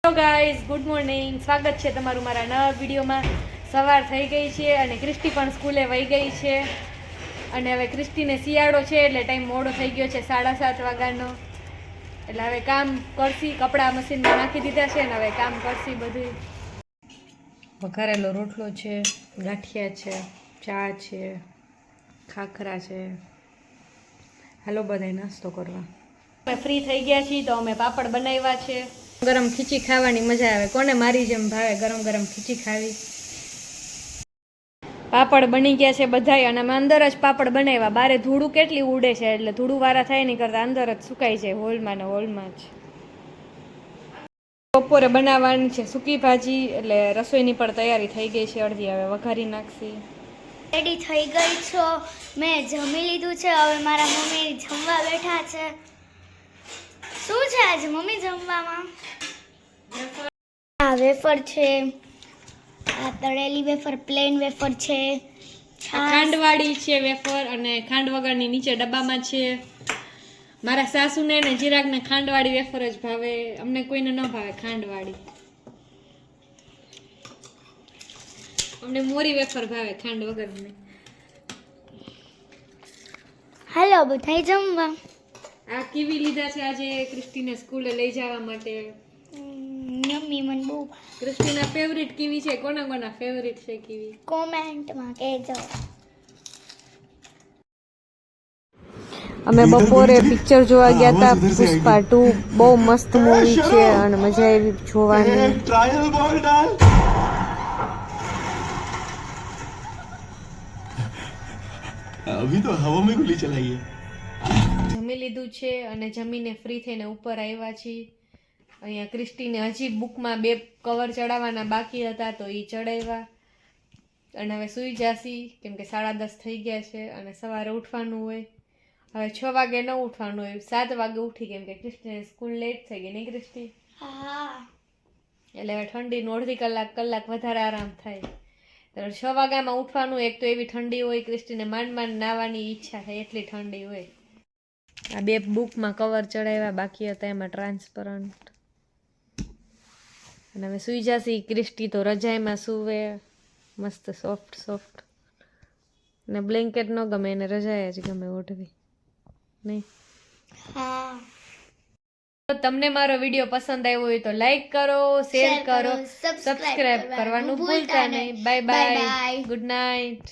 Hello guys, good morning. સ્વાગત છે તમારું મારા નવા વિડીયોમાં. સવાર થઈ ગઈ છે અને ક્રિસ્ટી પણ સ્કૂલે વહી ગઈ છે. અને હવે ક્રિસ્ટીને શિયાળો છે એટલે ટાઈમ મોડો થઈ ગયો છે, 7:30 વાગ્યાનો. એટલે હવે કામ કરશી, કપડાં મશીનમાં નાખી દીધા છે ને હવે કામ કરશી બધું. વઘારેલો રોટલો છે, ગાંઠિયા છે, ચા છે, ખાખરા છે. હાલો બધાય નાસ્તો કરવા. અમે ફ્રી થઈ ગયા છીએ તો અમે પાપડ બનાવ્યા છે. ગરમ ખીચી ખાવાની મજા આવે. કોને મારી જેમ ભાવે ગરમ ગરમ ખીચી ખાવી. પાપડ બની ગયા છે બધાય અને અમે અંદર જ પાપડ બનાવ્યા. બારે ધૂળું કેટલી ઉડે છે એટલે ધૂળું વાળા થાય નહીં કરતા અંદર જ સુકાઈ જાય હોલમાં ને હોલમાં જ. બપોરે બનાવવાની છે સૂકી ભાજી એટલે રસોઈની પણ તૈયારી થઈ ગઈ છે અડધી. હવે વઘારી નાખશી. રેડી થઈ ગઈ છો, મેં જમી લીધું છે. હવે મારા મમ્મી જમવા બેઠા છે. શું છે આજે મમ્મી જમવામાં? આ વેફર છે, આ તળેલી વેફર, પ્લેન વેફર છે, ખાંડવાળી છે વેફર અને ખાંડ વગરની નીચે ડબ્બામાં છે. મારા સાસુને ને ચિરાગને ખાંડવાળી વેફર જ ભાવે, અમને કોઈને ન ભાવે ખાંડવાળી. અમને મોરી વેફર ભાવે, ખાંડ વગરની. હાલો બધાય જમવા. આ કીવી લીધા છે આજે ક્રિસ્ટીને સ્કૂલે લઈ જવા માટે. મમ્મી મને બહુ ક્રિસ્ટીના ફેવરિટ કીવી છે. કોના કોના ફેવરિટ છે કીવી? કોમેન્ટમાં કહેજો. અમે બપોરે પિક્ચર જોવા ગયા હતા, પુષ્પા 2. બહુ મસ્ત મૂવી છે અને મજા આવી જોવાની. अभी तो हवा में गोली चलाई है. જમી લીધું છે અને જમીને ફ્રી થઈને ઉપર આવ્યા છીએ. અહીંયા ક્રિસ્ટીને હજી બુકમાં 2 કવર ચડાવવાના બાકી હતા તો એ ચડાવ્યા અને હવે સૂઈ જાસી કેમ કે 10:30 થઈ ગયા છે અને સવારે ઉઠવાનું હોય. હવે 6 વાગે ન ઉઠવાનું હોય, 7 વાગે ઉઠી કેમ કે ક્રિસ્ટીને સ્કૂલ લેટ થઈ ગઈ નહીં ક્રિસ્ટી? હા, એટલે હવે ઠંડીનું અડધી કલાક વધારે આરામ થાય. 6 વાગ્યામાં ઉઠવાનું. એક તો એવી ઠંડી હોય, ક્રિસ્ટીને માંડ નાવાની ઈચ્છા થાય એટલી ઠંડી હોય. આ 2 બુકમાં કવર ચડાવ્યા બાકી હતા એમાં ટ્રાન્સપરન્ટ. અને હવે સૂઈ જશી. ક્રિસ્ટી તો રજાઈમાં સૂવે મસ્ત સોફ્ટ. ને બ્લેન્કેટ ન ગમે એને, રજાઈ જ ગમે ઓઢવી નહીં. હા. તમને મારો વિડીયો પસંદ આવ્યો હોય તો લાઈક કરો, શેર કરો, સબસ્ક્રાઇબ કરવાનું ભૂલતા નહીં. Bye bye, good night.